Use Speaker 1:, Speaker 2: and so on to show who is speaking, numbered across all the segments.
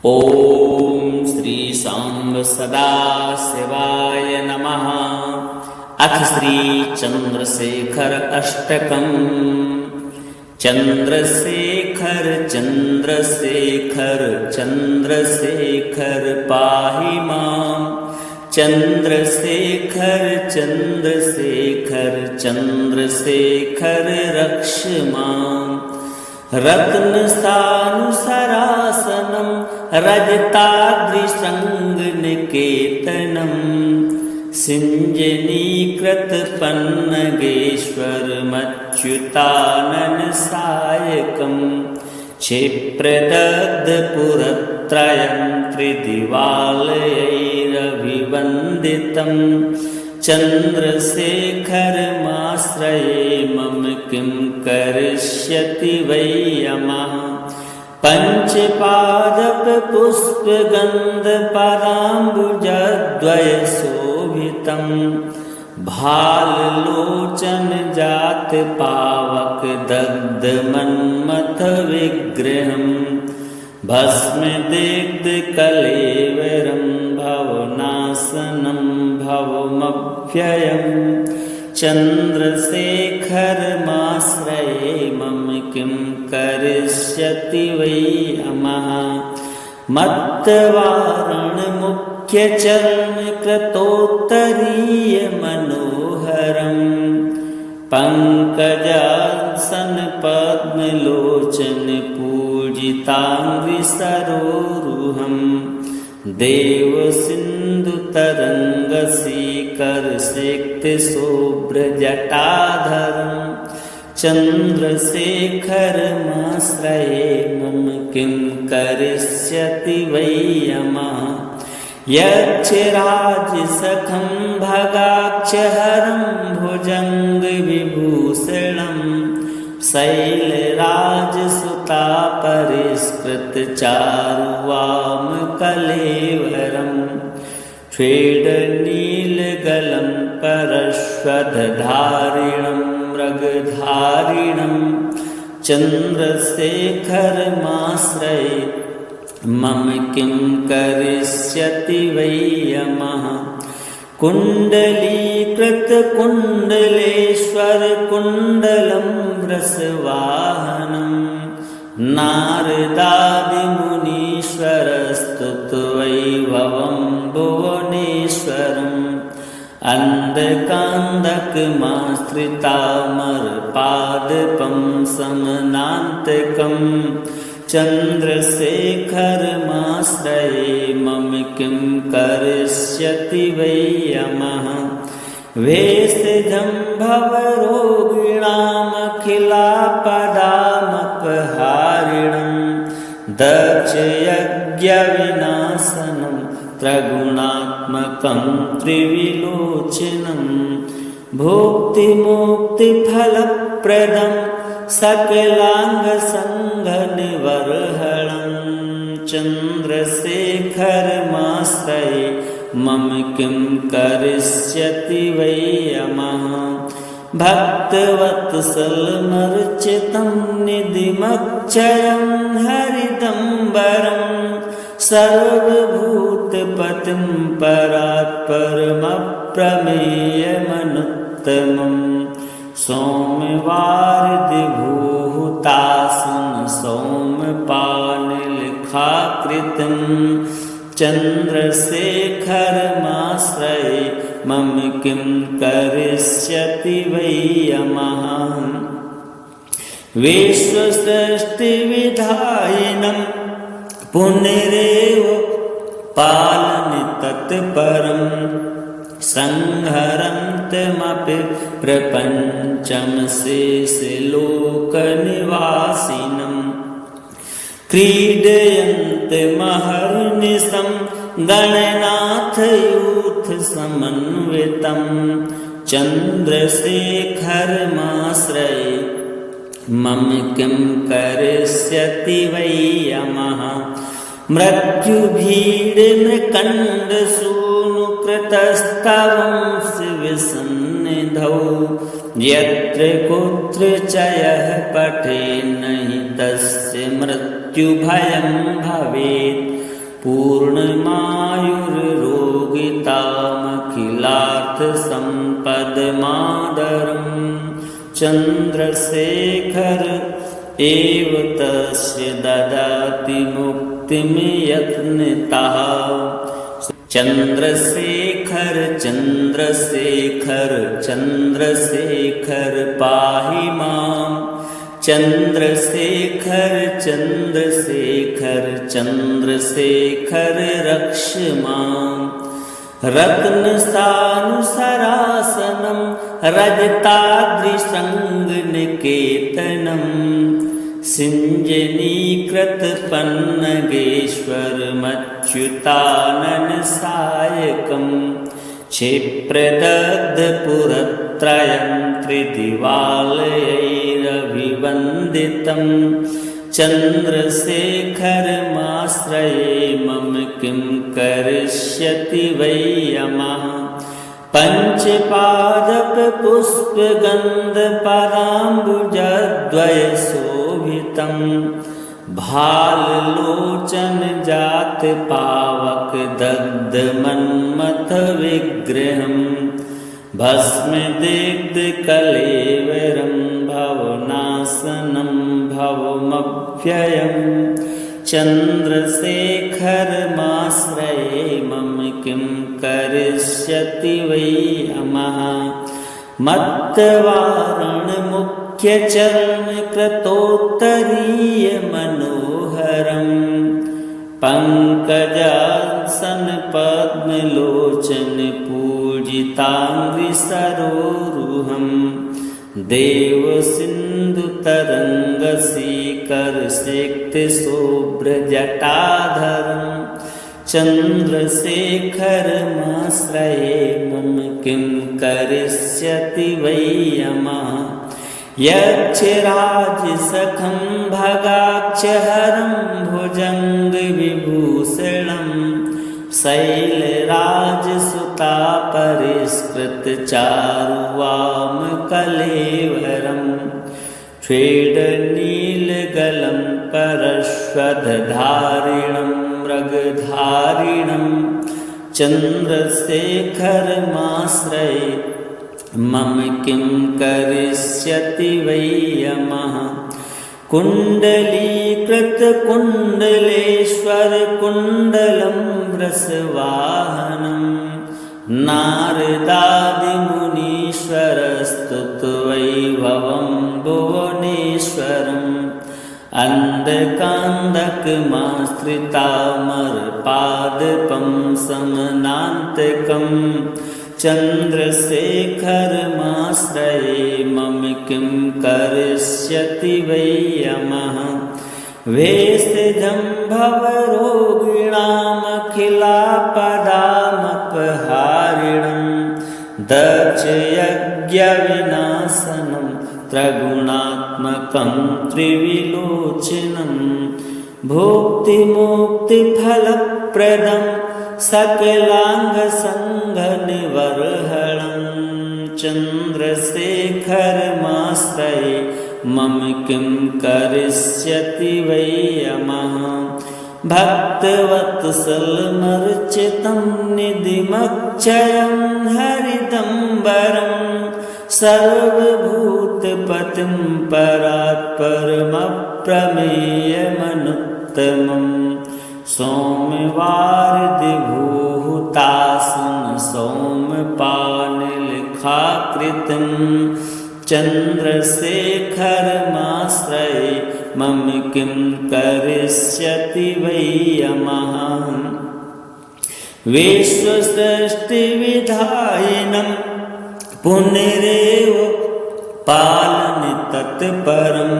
Speaker 1: ॐ श्री सांब सदाशिवाय नमः। अथ श्री चंद्रशेखर अष्टकम्। चंद्रशेखर चंद्रशेखर चंद्रशेखर पाहि मां। चंद्रशेखर चंद्रशेखर चंद्रशेखर रक्ष मां। रत्नसानुसरासनं रजताद्रिसंगनिकेतनं सिञ्जनीकृतपन्नगेश्वरमच्युतानन सायकं क्षिप्रदग्धपुरत्रयं त्रिदिवालयैरभिवन्दितं चंद्रशेखरमाश्रये मम किं करिष्यति वै यमः। पंचपादपपुष्पगन्धपदाम्बुजद्वयशोभितं भाललोचनजातपावकदग्धमन्मथविग्रहं भस्मदिग्धकलेवरं भवनाशनं भवमव्ययम्। चंद्रशेखरमाश्रये मम किं करिष्यति वै यमः। मत्तवारणमुख्यचरणकृतोत्तरीयमनोहरं पङ्कजासनपद्मलोचनपूजिताङ्घ्रिसरोरुहं देवसिन्धुतरङ्गशीकरसिक्तशुभ्रजटाधरं चंद्रशेखरमाश्रये मम किं करिष्यति वै यमः। यक्षराजसखं भगाक्षहरं भुजङ्गविभूषणं शैलराजसुतापरिष्कृतचारुवामकलेवरं श्वेतनीलगलं परश्वधारिणं मृगधारिणं चंद्रशेखरमाश्रये मम किं करिष्यति वै यमः। कुण्डलीकृतकुण्डलेश्वरकुण्डलं वृषवाहनं नारदादिमुनीश्वरस्तुतवैभवं भुवनेश्वरम् अन्धकान्दकमाश्रितामरपादपं समनान्तकं चंद्रशेखरमाश्रये मम किं करिष्यति वै यमः। वेषजं भवरोगिणामखिलापदामपहारिणं दक्षयज्ञविनाशनं त्रिगुणात्मकं त्रिविलोचनं भुक्तिमुक्तिफलप्रदं सकलाङ्गसङ्घनिवर्हणं चंद्रशेखरमाश्रये मम किं करिष्यति वै यमः। भक्तवत्सलमर्चितं निधिमक्षयं हरिदम्बरं सर्वभूतपतिं परात्परमप्रमेयमनुत्तमं सौम्यवारिधिभूतासन सौम्यपाणिलेखाकृतं चंद्रशेखरमाश्रये मम किं करिष्यति वै यमः। विश्वसृष्टिविधायिनं पुनरेव पालनतत्परं संहरन्तमपि प्रपञ्चं शेषलोकनिवासिनं क्रीडयन्तमहर्निशं गणनाथयूथसमन्वितं चंद्रशेखरमाश्रये मम किं करिष्यति वै यमः। मृत्युभीडमृकण्डसूनुकृतस्तवं शिवसन्निधौ यत्र कुत्र च यः पठेन्न हि तस्य मृत्युभयं भवेत्। पूर्णमायुर्रोगितामखिलार्थसम्पदमादरं चन्द्रशेखर एव तस्य ददाति मुक्तिं यत्नतः। चन्द्रशेखर चन्द्रशेखर चन्द्रशेखर पाहि मां। चन्द्रशेखर चन्द्रशेखर चन्द्रशेखर रक्ष मां। रत्नसानुसरासनं रजताद्रिशृङ्गनिकेतनं सिञ्जनीकृतपन्नगेश्वरमच्युताननसायकं क्षिप्रदग्धपुरत्रयं त्रिदिवालयैरभिवन्दितं चन्द्रशेखरमाश्रये मम किं करिष्यति वै यमः। पञ्चपादपपुष्पगन्धपदाम्बुजद्वयशोभितं भाललोचनजातपावकदग्धमन्मथविग्रहं भस्मदिग्धकलेवरं भवनाशनं भवमव्ययम् चन्द्रशेखरमाश्रये मम किं करिष्यति वै यमः। मत्तवारणमुख्यचरणकृतोत्तरीयमनोहरं पङ्कजासनपद्मलोचनपूजिताङ्घ्रिसरोरुहं देवसिन्धुतरङ्गशीकरसिक्तशुभ्रजटाधरं चन्द्रशेखरमाश्रये मम किं करिष्यति वै यमः। यक्षराजसखं भगाक्षहरं भुजङ्गविभूषणं शैलराजसुतापरिष्कृतचारुवामकलेवरं श्वेतनीलगलं परश्वधारिणं मृगधारिणं चन्द्रशेखरमाश्रये मम किं करिष्यति वै यमः। कुण्डलीकृतकुण्डलेश्वरकुण्डलं वृषवाहनं नारदादिमुनीश्वरस्तुतवैभवं भुवनेश्वरम् अन्धकान्दकमाश्रितामरपादपं समनान्तकं चन्द्रशेखरमाश्रये मम किं करिष्यति वै यमः। वेषजं भवरोगिणामखिलापदामपहारिणं दक्षयज्ञविनाशनं त्रिगुणात्मकं त्रिविलोचनं भुक्तिमुक्तिफलप्रदं सकलाङ्गसङ्घनिवर्हणं चन्द्रशेखरमाश्रये मम किं करिष्यति वै यमः। भक्तवत्सलमर्चितं निधिमक्षयं हरिदम्बरं सर्वभूतपतिं परात्परमप्रमेयमनुत्तमं सौम्यवारिधिभूतासन सौम्यपाणिलेखाकृतं चन्द्रशेखरमाश्रये मम किं करिष्यति वै यमः। विश्वसृष्टिविधायिनं पुनरेव पालनतत्परं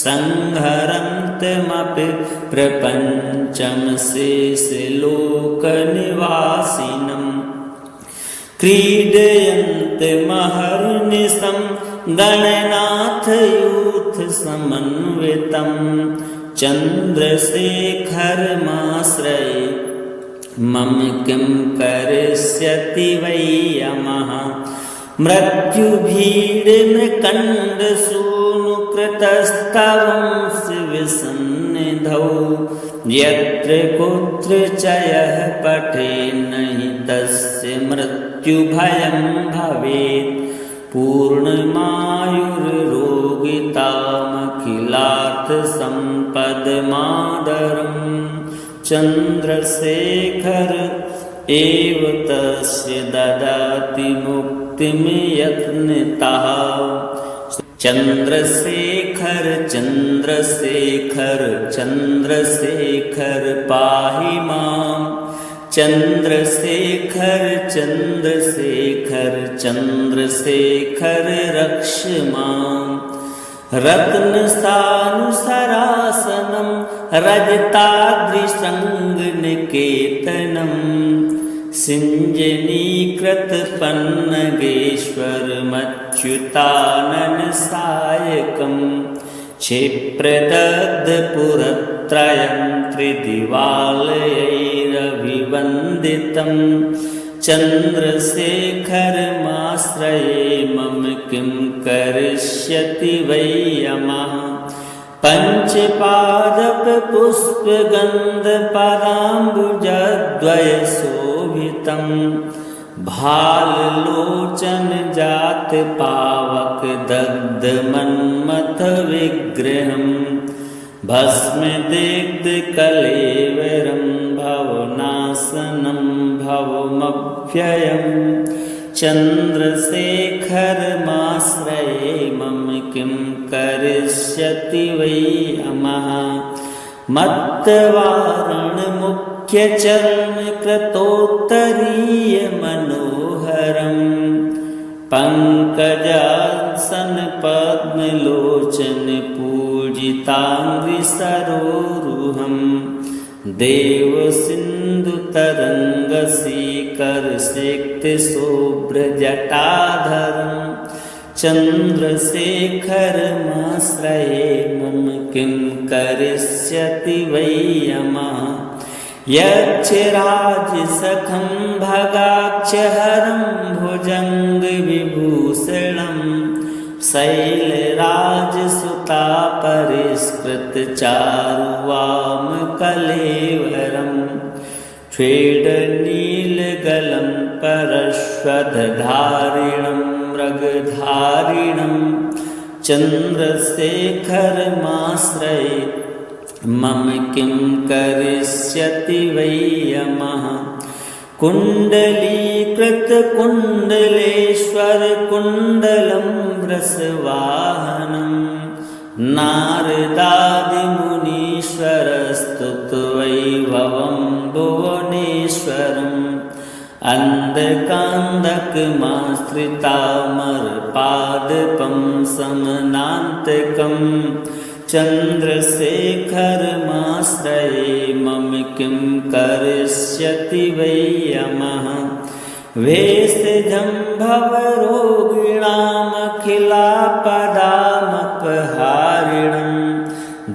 Speaker 1: संहरन्तमपि प्रपञ्चं शेषलोकनिवासिनं क्रीडयन्तमहर्निशं गणनाथयूथसमन्वितं चन्द्रशेखरमाश्रये मम किं करिष्यति वै यमः। मृत्युभीडमृकण्डसूनुक कृतस्तवंसि विसन्निधौ यत्र कुत्र च यः पठेन्नहि तस्य मृत्युभयं भवेत् पूर्णमायुर्रोगितामखिलार्थसम्पदमादरं चन्द्रशेखर एव तस्य ददाति मुक्तिं यत्नतः चन्द्रशेखर चन्द्रशेखर चन्द्रशेखर पाहि मां चन्द्रशेखर चन्द्रशेखर चन्द्रशेखर रक्ष मां रत्नसानुसरासनं रजताद्रिशृङ्गनिकेतनं सिञ्जनीकृतपन्नगेश्वरमच्युताननसायकं क्षिप्रदग्धपुरत्रयं त्रिदिवालयैरभिवन्दितं चन्द्रशेखरमाश्रये मम किं करिष्यति वै यमः पञ्चपादपपुष्पगन्धपदाम्बुजद्वयशोभितं भाललोचनजातपावकदग्धमन्मथविग्रहं भस्मदिग्धकलेवरं भवनाशनं भवमव्ययम् चन्द्रशेखरमाश्रये मम किं करिष्यति वै यमः मत्तवारणमुख्यचरणकृतोत्तरीयमनोहरं पङ्कजासनपद्मलोचनपूजिताङ्घ्रिसरोरुहं देवसिन्धुतरङ्गशीकरसिक्तशुभ्रजटाधरं चन्द्रशेखरमाश्रये मम किं करिष्यति वै यमः यक्षराजसखं भगाक्षहरं भुजङ्गविभूषणं शैलराजसुतापरिष्कृतचारुवामकलेवरं स्वेदनीलगलं परश्वधारिणं मृगधारिणं चन्द्रशेखरमाश्रये मम किं करिष्यति वै यमः कुण्डलीकृतकुण्डलेश्वरकुण्डलं वृषवाहनं नारदादिमुनीश्वरस्तुतवैभवं भुवनेश्वरम् अन्धकान्दकमाश्रितामरपादपं समनान्तकं चन्द्रशेखरमाश्रये मम किं करिष्यति वै यमः वेषजं भवरोगिणामखिलापदामपहारिणं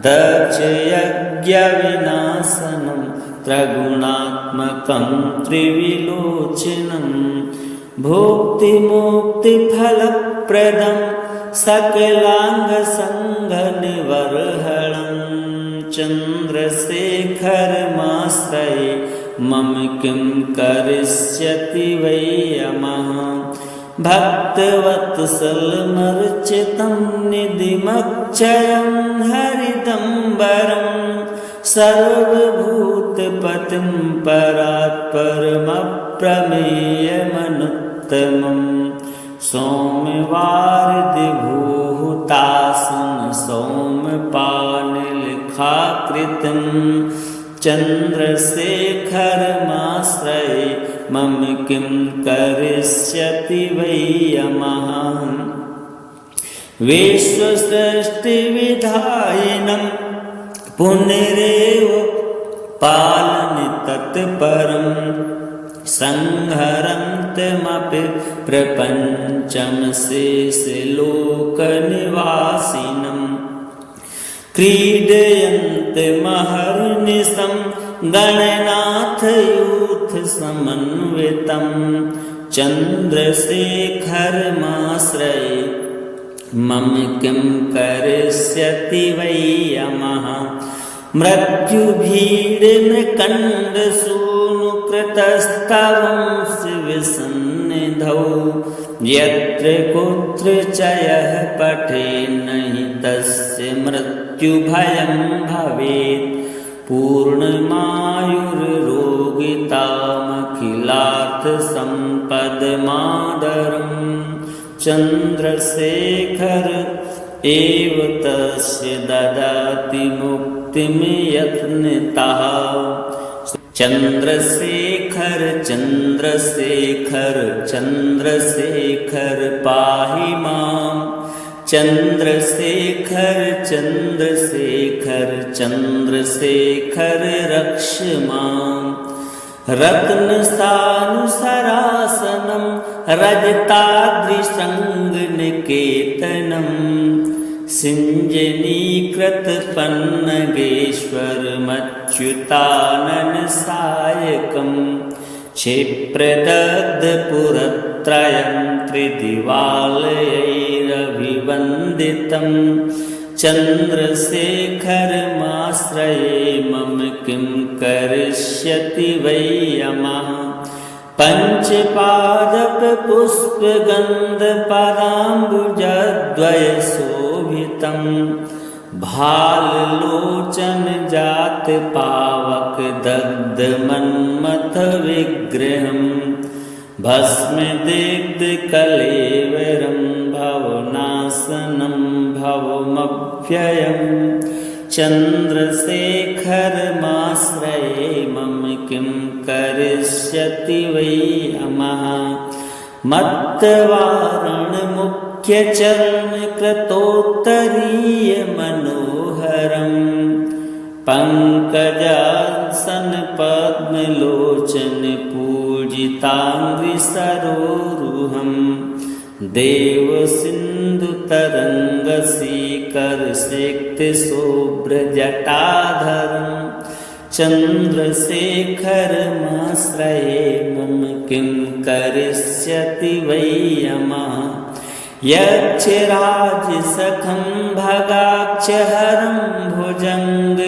Speaker 1: दक्षयज्ञविनाशनं त्रिगुणात्मकं त्रिविलोचनं भुक्तिमुक्तिफलप्रदं सकलाङ्गसङ्घनिवर्हणं चन्द्रशेखरमाश्रये मम किं करिष्यति वै यमः भक्तवत्सलमर्चितं निधिमक्षयं हरिदम्बरं सर्वभूतपतिं परात्परमप्रमेयमनुत्तमं सौम्यवारिधिभूतासन सौम्यपाणिलेखाकृतं चन्द्रशेखरमाश्रये मम किं करिष्यति वै यमः विश्वसृष्टिविधायिनं पुनरेव पालनि तत्परं संहरन्तमपि प्रपञ्चं शेषलोकनिवासिनं क्रीडयन्तमहर्निशं गणनाथयूथसमन्वितं चन्द्रशेखरमाश्रये मम किं करिष्यति वै यमः मृत्युभीर्मृकण्डसूनुकृतस्तवंसि विसन्निधौ यत्र कुत्र च यः पठेन्नहि तस्य मृत्युभयं भवेत् पूर्णमायुर्रोगितामखिलार्थसम्पदमादरम् चन्द्रशेखर एव तस्य ददाति मुक्तिं यत्नतः चन्द्रशेखर चन्द्रशेखर चन्द्रशेखर पाहि माम् चन्द्रशेखर चन्द्रशेखर चन्द्रशेखर रक्ष माम् रत्नसानुसरासनं रजताद्रिशृङ्गनिकेतनं सिञ्जनीकृतपन्नगेश्वरमच्युताननसायकं क्षिप्रदग्धपुरत्रयं त्रिदिवालयैरभिवन्दितं चन्द्रशेखरमाश्रये मम किं करिष्यति वै यमः पञ्चपादपपुष्पगन्धपदाम्बुजद्वयशोभितं भाललोचनजातपावकदग्धमन्मथविग्रहं भस्मदिग्धकलेवरं भवनाशनं भवमव्ययम् चन्द्रशेखरमाश्रये मम किं करिष्यति वै यमः मत्तवारणमुख्यचरणकृतोत्तरीयमनोहरं पङ्कजासनपद्मलोचनपूजिताङ्घ्रिसरोरुहं देवसिन्धुतरङ्गशीकरसिक्तशुभ्रजटाधरं चन्द्रशेखरमाश्रये मम किं करिष्यति वै यमः यक्षराजसखं भगाक्षहरं भुजङ्गविभूषणं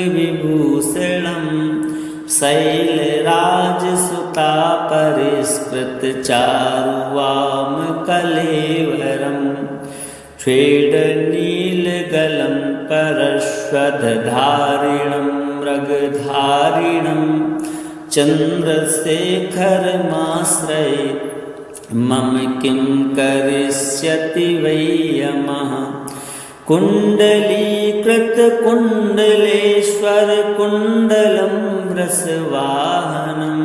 Speaker 1: शैलराजसुतापरिष्कृतचारुवामकलेवरं स्वेदनीलगलं परश्वधारिणं मृगधारिणं चन्द्रशेखरमाश्रये मम किं करिष्यति वै यमः कुण्डलीकृतकुण्डलेश्वरकुण्डलं वृषवाहनं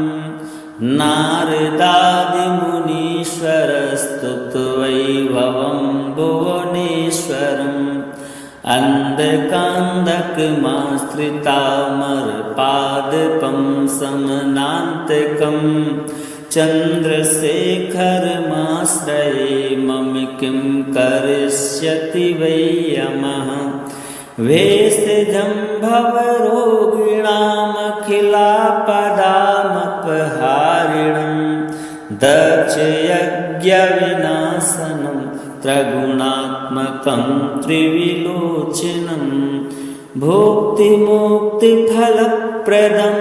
Speaker 1: नारदादिमुनीश्वरस्तुतवैभवं भुवनेश्वरम् अन्धकान्दकमाश्रितामरपादपं समनान्तकं चन्द्रशेखरमाश्रये मम किं करिष्यति वै यमः वेषजं भवरोगिणामखिलापदामपहारिणं दक्षयज्ञविनाशनं त्रिगुणात्मकं त्रिविलोचनं भुक्तिमुक्तिफलप्रदं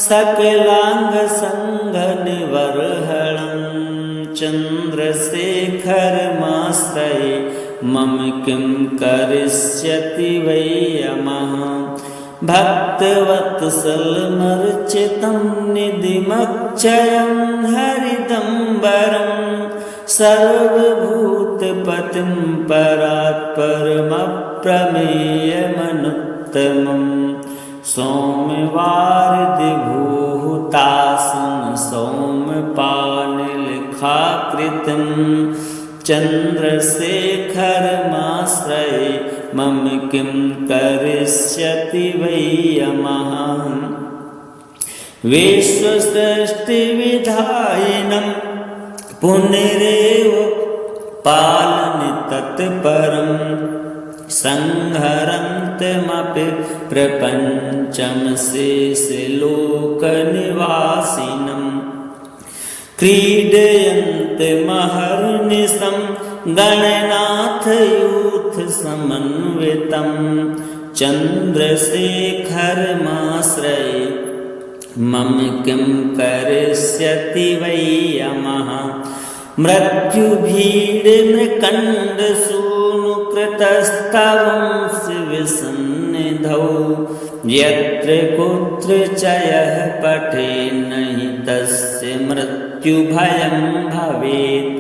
Speaker 1: सकलाङ्गसङ्गनिवर्हणं चन्द्रशेखरमाश्रये मम किं करिष्यति वै यमः भक्तवत्सलमर्चितं निधिमक्षयं हरिदम्बरं सर्वभूतपतिं परात्परमप्रमेयमनुत्तमं सौम्यवारिधिभूतासन सौम्यपाणिलेखाकृतं चन्द्रशेखरमाश्रये मम किं करिष्यति वै यमः विश्वसृष्टिविधायिनं पुनरेव पालनतत्परं संहरन्तमपि प्रपञ्चं शेषलोकनिवासिनं क्रीडयन्तमहर्निशं गणनाथयूथपदाम्बुजं समन्वितं चन्द्रशेखरमाश्रये मम किं करिष्यति वै यमः मृत्युभीडमृकण्डसूनुकृतस्तवंसि विसन्निधौ यत्र कुत्र च यः पठेन्नहि तस्य मृत्युभयं भवेत्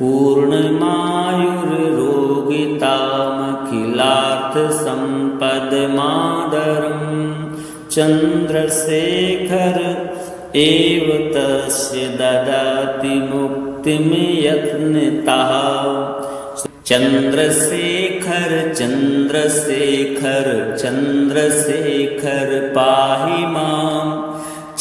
Speaker 1: पूर्णमायुर्रोगितामखिलार्थसम्पदमादरं चन्द्रशेखर एव तस्य ददाति मुक्तिं यत्नतः चन्द्रशेखर चन्द्रशेखर चन्द्रशेखर पाहि मां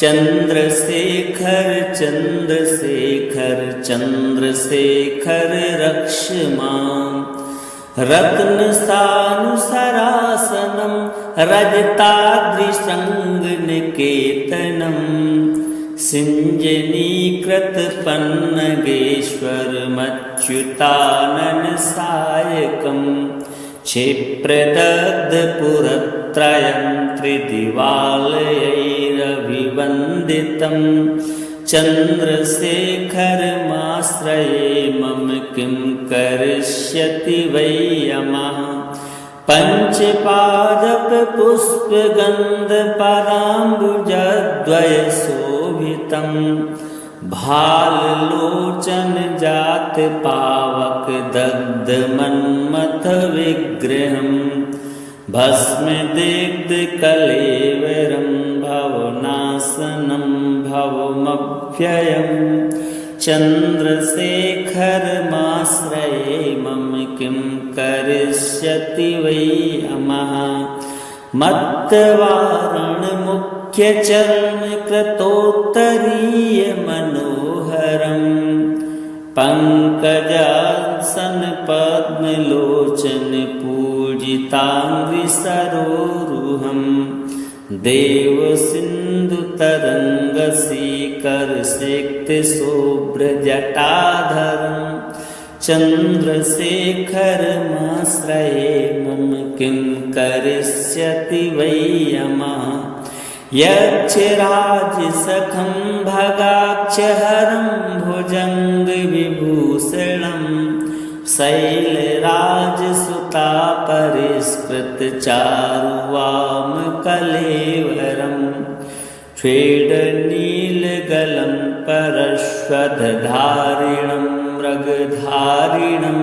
Speaker 1: चन्द्रशेखर चन्द्रशेखर चन्द्रशेखर रक्ष मां रत्नसानुसरासनं रजताद्रिशृङ्गनिकेतनं सिञ्जनीकृतपन्नगेश्वरमच्युताननसायकं क्षिप्रदग्धपुरत्रयं त्रिदिवालयैरभिवन्दितं चन्द्रशेखरमाश्रये मम किं करिष्यति वै यमः पञ्चपादपपुष्पगन्धपदाम्बुजद्वयशोभितं भाललोचनजातपावकदग्धमन्मथविग्रहं भस्मदिग्धकलेवरं भवनाशनं भवमव्ययं चन्द्रशेखरमाश्रये मम किं करिष्यति वै यमः मत्तवारणमुख्यचरणकृतोत्तरीयमनोहरं पङ्कजासनपद्मलोचनपूजिताङ्घ्रिसरोरुहं देवसिन्धुतरङ्गशीकरसिक्तशुभ्रजटाधरं चन्द्रशेखरमाश्रये मम किं करिष्यति वै यमः यक्षराजसखं भगाक्षहरं भुजङ्गविभूषणं शैलराजसुतापरिष्कृतचारुवामकलेवरं स्वेदनीलगलं परश्वधारिणं मृगधारिणं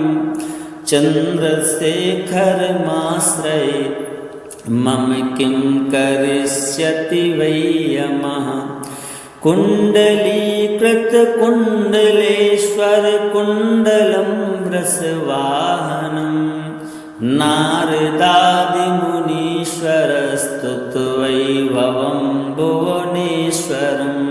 Speaker 1: चन्द्रशेखरमाश्रये मम किं करिष्यति वै यमः कुण्डलीकृतकुण्डलेश्वरकुण्डलं वृषवाहनं नारदादिमुनीश्वरस्तुतवैभवं भुवनेश्वरम्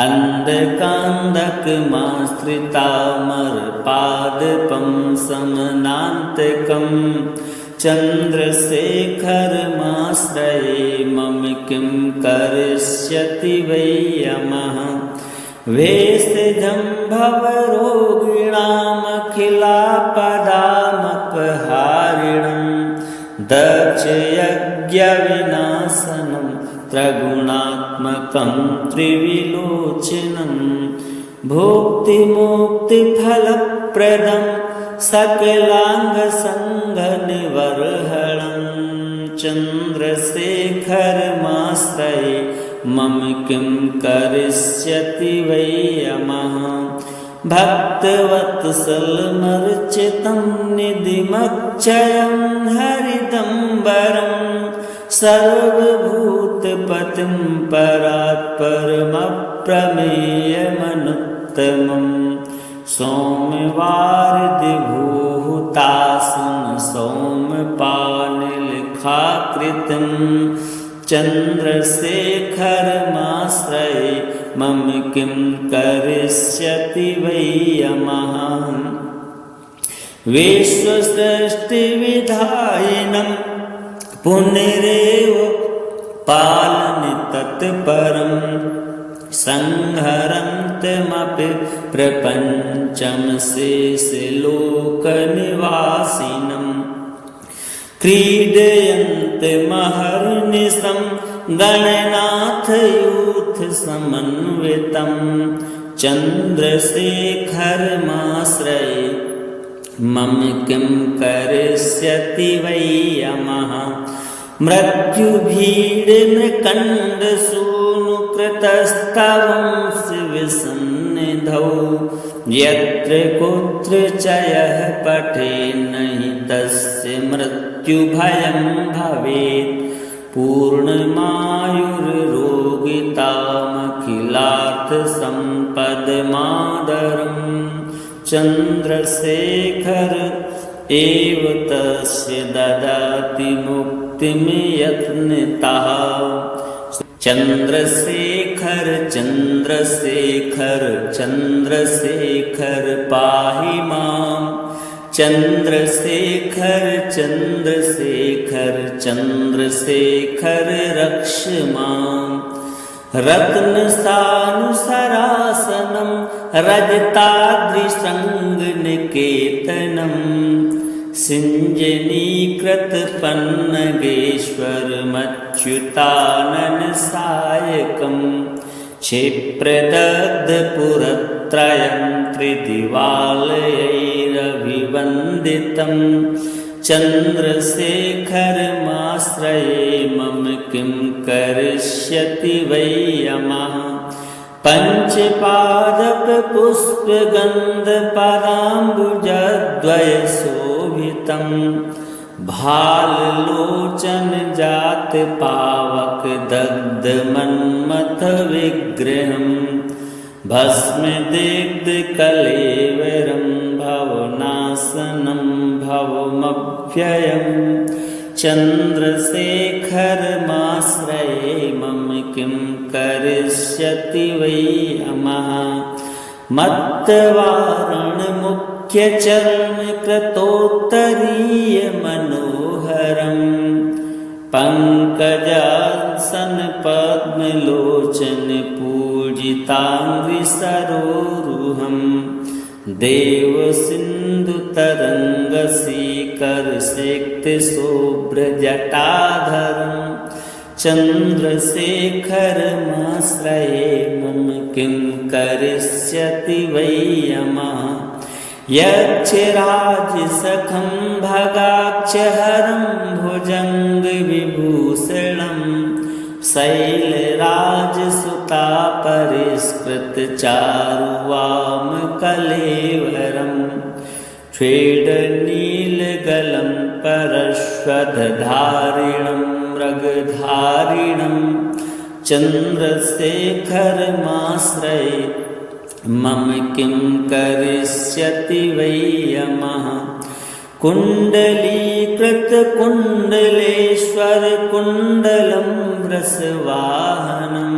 Speaker 1: अन्धकान्दकमाश्रितामरपादपं समनान्तकं चन्द्रशेखरमाश्रये मम किं करिष्यति वै यमः वेषजं भवरोगिणामखिलापदामपहारिणं दक्षयज्ञविनाशनं त्रिगुणात्मकं त्रिविलोचनं भुक्तिमुक्तिफलप्रदं सकलाङ्गसङ्गनिवर्हणं चन्द्रशेखरमाश्रये मम किं करिष्यति वै यमः भक्तवत्सलमर्चितं निधिमक्षयं हरिदम्बरं सर्वभूतपतिं परात्परमप्रमेयमनुत्तमं सौम्यवारिधिभूतासन सौम्यपानिलखाकृतं चन्द्रशेखरमाश्रये मम किं करिष्यति वै यमः विश्वसृष्टिविधायिनं पुनरेव पालनतत्परं संहरन्तमपि प्रपञ्चं शेषलोकनिवासिनं क्रीडयन्तमहर्निशं गणनाथयूथसमन्वितं चन्द्रशेखरमाश्रये मम किं करिष्यति वै यमः मृत्युभीडमृकण्डसूनुकृतस्तवंसि विसन्निधौ यत्र कुत्र च यः पठेन्नहि तस्य मृत्युभयं भवेत् पूर्णमायुर्रोगितामखिलार्थसम्पदमादरं चन्द्रशेखर एव तस्य ददाति मुक्तिं यत्नतः चन्द्रशेखर चन्द्रशेखर चन्द्रशेखर पाहि मां चन्द्रशेखर चन्द्रशेखर चन्द्रशेखर रक्ष मां रत्नसानुसरासनं रजताद्रिशृङ्गनिकेतनं सिञ्जनीकृतपन्नगेश्वरमच्युताननसायकं क्षिप्रदग्धपुरत्रयं त्रिदिवालयैरभिवन्दितं चन्द्रशेखरमाश्रये मम किं करिष्यति वै यमः पञ्चपादपपुष्पगन्धपदाम्बुजद्वयशोभितं भाललोचनजातपावकदग्धमन्मथविग्रहं भस्मदिग्धकलेवरं भवनाशनं भवमव्ययं चन्द्रशेखरमाश्रये मम किं करिष्यति वै यमः मत्तवारणमुख्यचरणकृतोत्तरीयमनोहरं पङ्कजासनपद्मलोचनपूजिताङ्घ्रिसरोरुहं देवसिन्धुतरङ्गशीकरसिक्तशुभ्रजटाधरं चन्द्रशेखरमाश्रये मम किं करिष्यति वै यमः यक्षराजसखं भगाक्षहरं भुजङ्गविभूषणं शैलराजसुतापरिष्कृतचारुवामकलेवरं स्वेदनीलगलं परश्वधारिणं मृगधारिणं चन्द्रशेखरमाश्रये मम किं करिष्यति वै यमः कुण्डलीकृतकुण्डलेश्वरकुण्डलं वृषवाहनं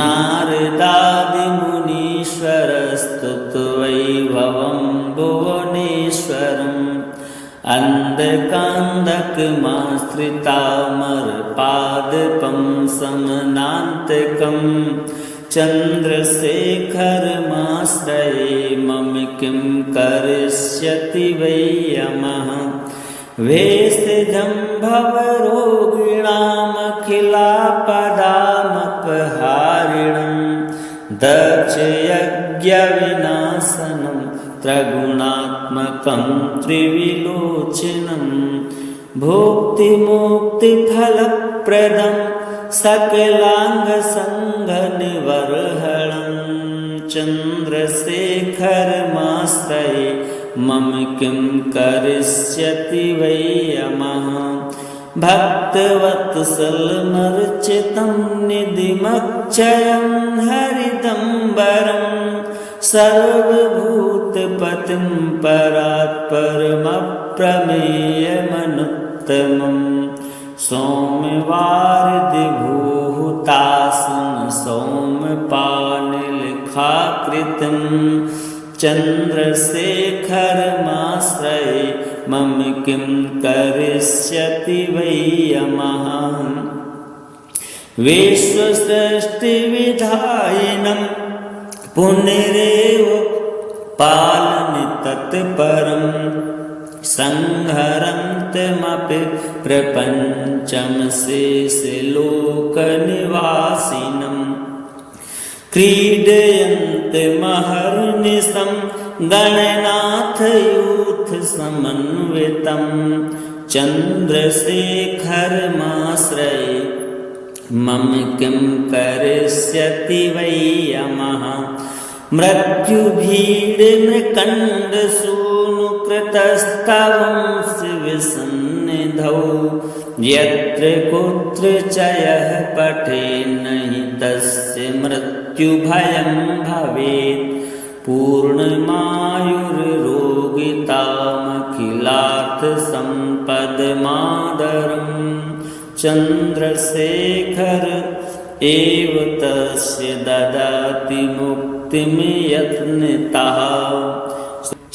Speaker 1: नारदादिमुनीश्वरस्तुतवैभवं भुवनेश्वरम् अन्धकान्दकमाश्रितामरपादपं समनान्तकं चन्द्रशेखरमाश्रये मम किं करिष्यति वै यमः वेषजं भवरोगिणामखिलापदामपहारिणं दक्षयज्ञविनाशनं त्रिगुणात्मकं त्रिविलोचनं भुक्तिमुक्तिफलप्रदं सकलाङ्गसङ्गनिवर्हणं चन्द्रशेखरमाश्रये मम किं करिष्यति वै यमः भक्तवत्सलमर्चितं निधिमक्षयं हरिदम्बरं सर्वभूतपतिं परात्परमप्रमेयमनुत्तमं सौम्यवारिधिभूतासन सौम्यपाणिलेखाकृतं चन्द्रशेखरमाश्रये मम किं करिष्यति वै यमः विश्वसृष्टिविधायिनं पुनरेव पालने तत्परं संहरन्तमपि प्रपञ्चं शेषलोकनिवासिनम् क्रीडयन्तमहर्निशं गणनाथयूथसमन्वितं चन्द्रशेखरमाश्रये मम किं करिष्यति वै यमः मृत्युभीडनकण्डसूनुकृतस्तवंसि यत्र कुत्र च यः पठेन्नहि तस्य मृत्युभयं भवेत् पूर्णमायुर्रोगितामखिलार्थसम्पदमादरम् चन्द्रशेखर एव तस्य ददाति मुक्तिं यत्नतः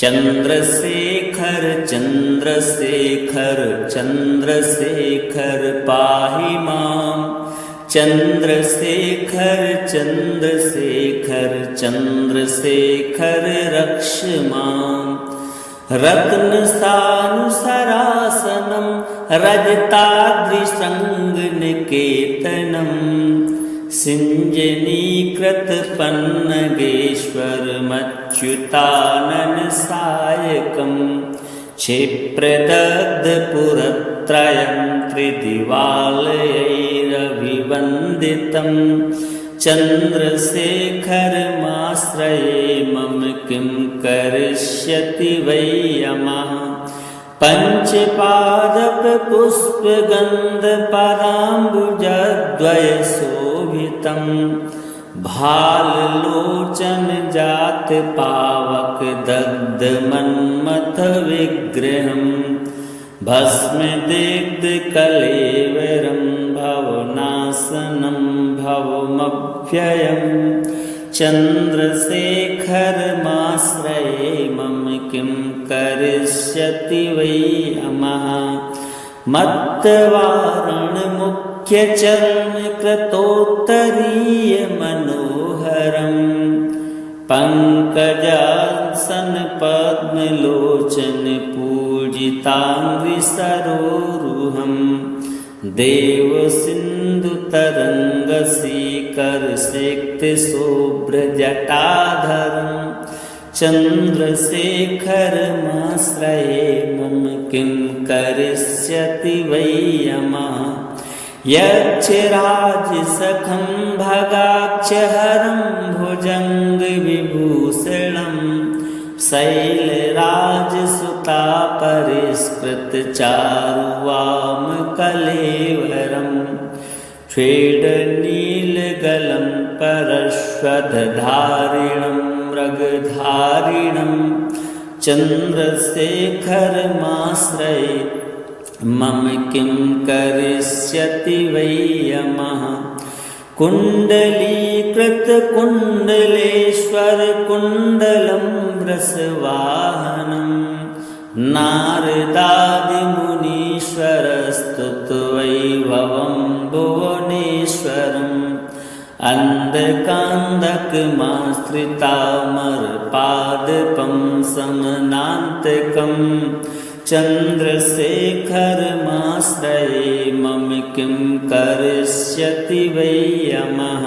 Speaker 1: चन्द्रशेखर चन्द्रशेखर चन्द्रशेखर पाहि माम् चन्द्रशेखर चन्द्रशेखर चन्द्रशेखर रक्ष माम् रत्नसानुसरासनं रजताद्रिशृङ्गनिकेतनं सिञ्जनीकृतपन्नगेश्वरमच्युताननसायकं क्षिप्रदग्धपुरत्रयं त्रिदिवालयैरभिवन्दितं चन्द्रशेखरमाश्रये मम किं करिष्यति वै यमः पञ्चपादपपुष्पगन्धपदाम्बुजद्वयशोभितं भाललोचनजातपावकदग्धमन्मथविग्रहं भस्मदिग्धकलेवरं भवनाशनं भवमव्ययम् चन्द्रशेखरमाश्रये मम किं करिष्यति वै यमः मत्तवारणमुख्यचरणकृतोत्तरीयमनोहरं पङ्कजासनपद्मलोचनपूजिताङ्घ्रिसरोरुहं देवसिन्धुतरङ्गशीकरसिक्तशुभ्रजटाधरं चन्द्रशेखरमाश्रये मम किं करिष्यति वै यमः यक्षराजसखं भगाक्षहरं भुजङ्गविभूषणं शैलराजसुतापरिष्कृतचारुवामकलेवरं स्वेदनीलगलं परश्वधारिणं मृगधारिणं चन्द्रशेखरमाश्रये मम किं करिष्यति वै यमः कुण्डलीकृतकुण्डलेश्वरकुण्डलं वृषवाहनं नारदादिमुनीश्वरस्तुतवैभवं भुवनेश्वरम् अन्धकान्दकमाश्रितामरपादपं समनान्तकं चन्द्रशेखरमाश्रये मम किं करिष्यति वै यमः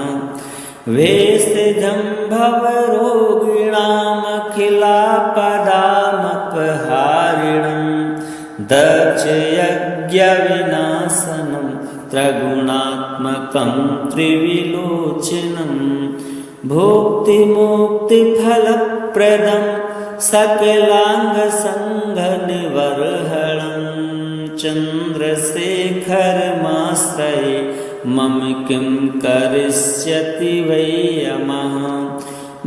Speaker 1: वेषजं भवरोगिणामखिलापदामपहारिणं दक्षयज्ञविनाशनं त्रिगुणात्मकं त्रिविलोचनं भुक्तिमुक्तिफलप्रदं सकलाङ्गसङ्घनिवर्हणं चन्द्रशेखरमाश्रये मम किं करिष्यति वै यमः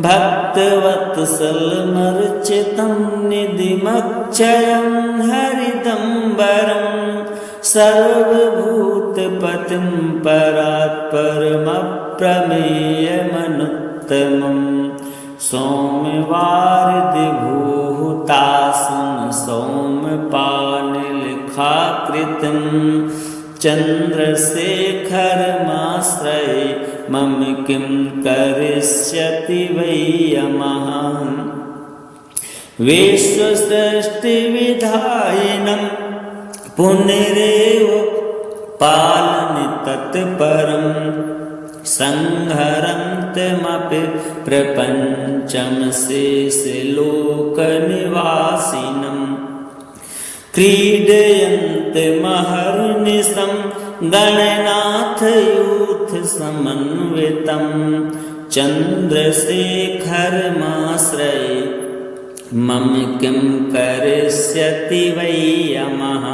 Speaker 1: भक्तवत्सलमर्चितं निधिमक्षयं हरिदम्बरं सर्वभूतपतिं परात्परमप्रमेयमनुत्तमं सौम्यवारिधिभूतासन सौम्यपानिलखाकृतं चन्द्रशेखरमाश्रये मम किं करिष्यति वै यमः विश्वसृष्टिविधायिनं पुनरेव पालने तत्परं संहरन्तमपि प्रपञ्चं शेषलोकनिवासिनं क्रीडयन्तमहर्निशं गणनाथयूथसमन्वितं चन्द्रशेखरमाश्रये मम किं करिष्यति वै यमः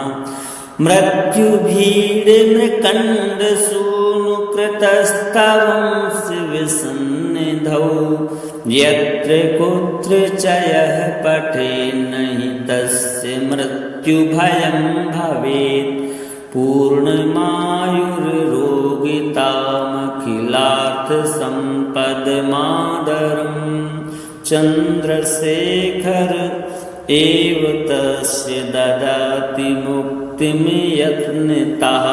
Speaker 1: मृत्युभीडमृकण्डसूनुकृतस्तवं शिवसन्निधौ यत्र कुत्र च यः पठेन्नहि तस्य मृत्युभयं भवेत् पूर्णमायुर्रोगितामखिलार्थसम्पदमादरं चन्द्रशेखर एव तस्य ददाति मुक्तिं यत्नतः।